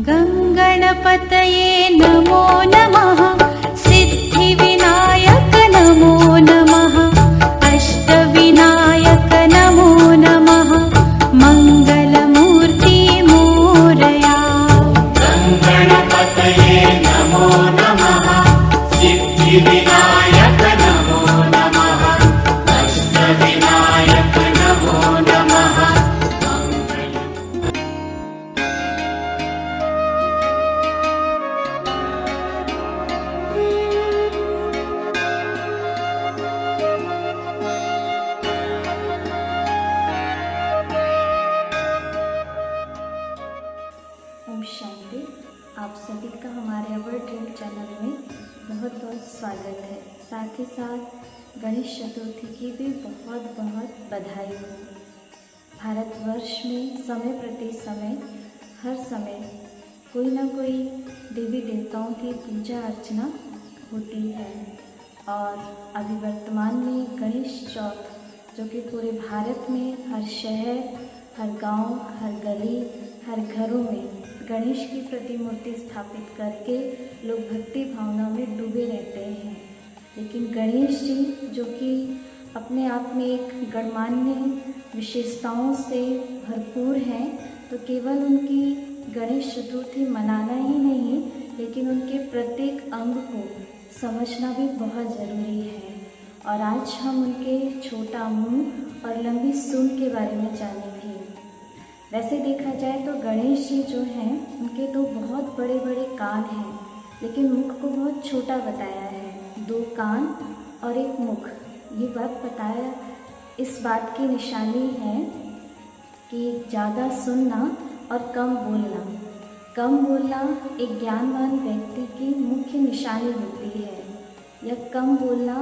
गङ्गणपतये नमो नमः। सिद्धिविनायक नमो नमः। अष्टविनायक नमो नमः। मङ्गलमूर्ति मोरया। गङ्गणपतये नमो नमः। सिद्धिविनायक नमो नमः। अष्टविनायक नमो नमः। ओम शांति। आप सभी का हमारे अवर ड्रीम चैनल में बहुत बहुत स्वागत है। साथ ही साथ गणेश चतुर्थी की भी बहुत बहुत बधाई हो। भारतवर्ष में समय प्रति समय हर समय कोई ना कोई देवी देवताओं की पूजा अर्चना होती है और अभी वर्तमान में गणेश चौथ जो कि पूरे भारत में हर शहर, हर गांव, हर गली, हर घरों में गणेश की प्रतिमूर्ति स्थापित करके लोग भक्ति भावना में डूबे रहते हैं। लेकिन गणेश जी जो कि अपने आप में एक गणमान्य विशेषताओं से भरपूर हैं, तो केवल उनकी गणेश चतुर्थी मनाना ही नहीं, लेकिन उनके प्रत्येक अंग को समझना भी बहुत ज़रूरी है। और आज हम उनके छोटा मुंह और लंबी सूंड के बारे में जानेंगे। वैसे देखा जाए तो गणेश जी जो हैं उनके दो बहुत बड़े बड़े कान हैं, लेकिन मुख को बहुत छोटा बताया है। 2 कान और 1 मुख, ये बात बताया इस बात की निशानी है कि ज़्यादा सुनना और कम बोलना। कम बोलना एक ज्ञानवान व्यक्ति की मुख्य निशानी होती है, या कम बोलना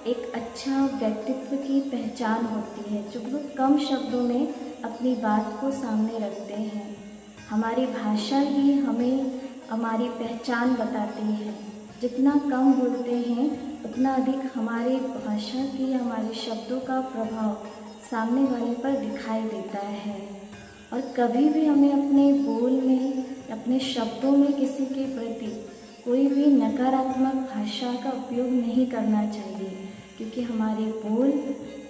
एक अच्छा व्यक्तित्व की पहचान होती है, जो बहुत कम शब्दों में अपनी बात को सामने रखते हैं। हमारी भाषा ही हमें हमारी पहचान बताती है। जितना कम बोलते हैं उतना अधिक हमारी भाषा की, हमारे शब्दों का प्रभाव सामने वाले पर दिखाई देता है। और कभी भी हमें अपने बोल में, अपने शब्दों में किसी के प्रति कोई भी नकारात्मक भाषा का उपयोग नहीं करना चाहिए, क्योंकि हमारे बोल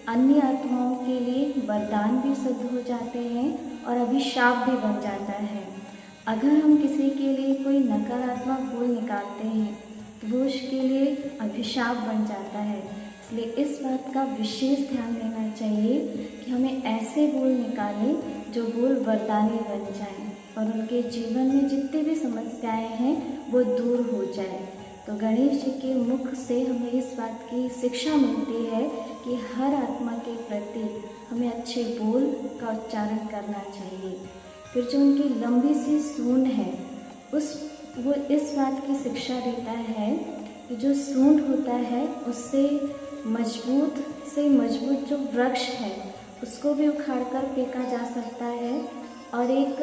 अन्य आत्माओं के लिए वरदान भी सिद्ध हो जाते हैं और अभिशाप भी बन जाता है। अगर हम किसी के लिए कोई नकारात्मक बोल निकालते हैं तो वो उसके लिए अभिशाप बन जाता है। इसलिए इस बात का विशेष ध्यान देना चाहिए कि हमें ऐसे बोल निकालें जो बोल वरदानी बन जाएं और उनके जीवन में जितनी भी समस्याएं हैं वो दूर हो जाए। तो गणेश जी के मुख से हमें इस बात की शिक्षा मिलती है कि हर आत्मा के प्रति हमें अच्छे बोल का उच्चारण करना चाहिए। फिर जो उनकी लंबी सी सूंड है वो इस बात की शिक्षा देता है कि जो सूंड होता है उससे मजबूत से मजबूत जो वृक्ष है उसको भी उखाड़कर फेंका जा सकता है, और एक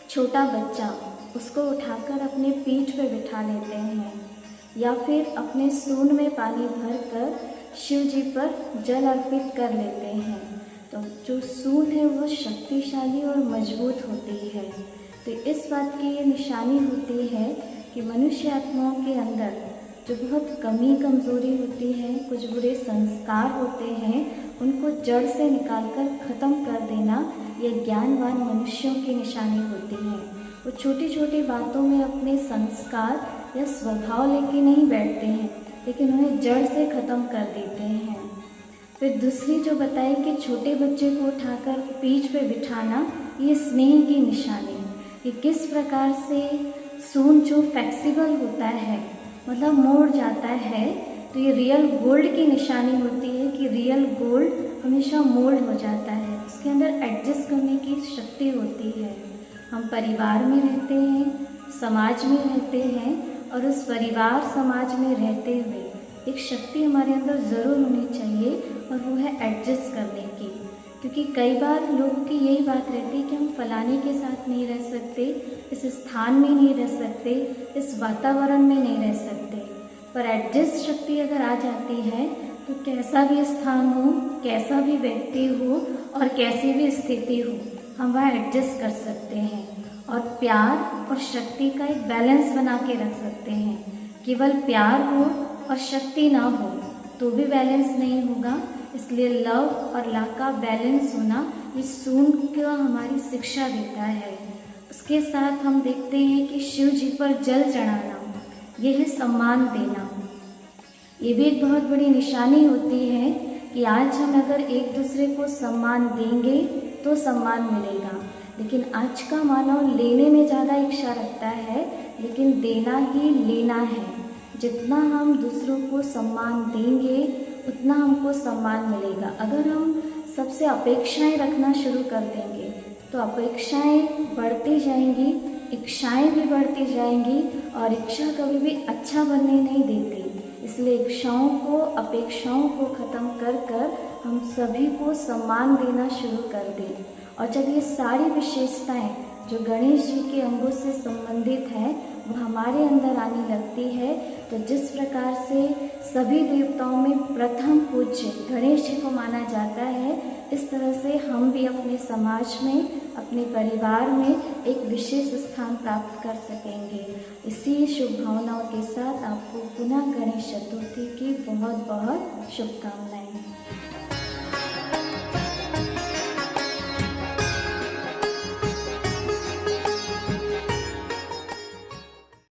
छोटा बच्चा उसको उठाकर अपने पीठ पर बिठा लेते हैं, या फिर अपने सूंड में पानी भरकर शिव जी पर जल अर्पित कर लेते हैं। तो जो सूंड है वो शक्तिशाली और मजबूत होती है। तो इस बात की ये निशानी होती है कि मनुष्य आत्माओं के अंदर जो बहुत कमी कमज़ोरी होती है, कुछ बुरे संस्कार होते हैं, उनको जड़ से निकालकर ख़त्म कर देना ये ज्ञानवान मनुष्यों की निशानी होती है। वो छोटी छोटी बातों में अपने संस्कार या स्वभाव लेके नहीं बैठते हैं, लेकिन उन्हें जड़ से ख़त्म कर देते हैं। फिर दूसरी जो बताई कि छोटे बच्चे को उठाकर पीठ पे बिठाना, ये स्नेह की निशानी, कि किस प्रकार से सूंड जो फ्लेक्सिबल होता है, मतलब मोड़ जाता है, तो ये रियल गोल्ड की निशानी होती है कि रियल गोल्ड हमेशा मोल्ड हो जाता है, उसके अंदर एडजस्ट करने की शक्ति होती है। हम परिवार में रहते हैं, समाज में रहते हैं, और उस परिवार समाज में रहते हुए एक शक्ति हमारे अंदर ज़रूर होनी चाहिए, और वो है एडजस्ट करने की। क्योंकि कई बार लोगों की यही बात रहती है कि हम फलाने के साथ नहीं रह सकते, इस स्थान में नहीं रह सकते, इस वातावरण में नहीं रह सकते। पर एडजस्ट शक्ति अगर आ जाती है तो कैसा भी स्थान हो, कैसा भी व्यक्ति हो और कैसी भी स्थिति हो, हम वहाँ एडजस्ट कर सकते हैं। और प्यार और शक्ति का एक बैलेंस बना के रख सकते हैं। केवल प्यार हो और शक्ति ना हो तो भी बैलेंस नहीं होगा। इसलिए लव और ला का बैलेंस होना ये सूंड का हमारी शिक्षा देता है। उसके साथ हम देखते हैं कि शिव जी पर जल चढ़ाना, यह है सम्मान देना। ये भी एक बहुत बड़ी निशानी होती है कि आज हम अगर एक दूसरे को सम्मान देंगे तो सम्मान मिलेगा। लेकिन आज का मानव लेने में ज़्यादा इच्छा रखता है, लेकिन देना ही लेना है। जितना हम दूसरों को सम्मान देंगे उतना हमको सम्मान मिलेगा। अगर हम सबसे अपेक्षाएं रखना शुरू कर देंगे तो अपेक्षाएं बढ़ती जाएंगी, इच्छाएं भी बढ़ती जाएंगी और इच्छा कभी भी अच्छा बनने नहीं देती। इसलिए इच्छाओं को, अपेक्षाओं को ख़त्म कर कर हम सभी को सम्मान देना शुरू कर दें। और जब ये सारी विशेषताएं जो गणेश जी के अंगों से संबंधित हैं वो हमारे अंदर आने लगती है, तो जिस प्रकार से सभी देवताओं में प्रथम पूज्य गणेश जी को माना जाता है, इस तरह से हम भी अपने समाज में, अपने परिवार में एक विशेष स्थान प्राप्त कर सकेंगे। इसी शुभ भावनाओं के साथ आपको पुनः गणेश चतुर्थी की बहुत बहुत शुभकामनाएं।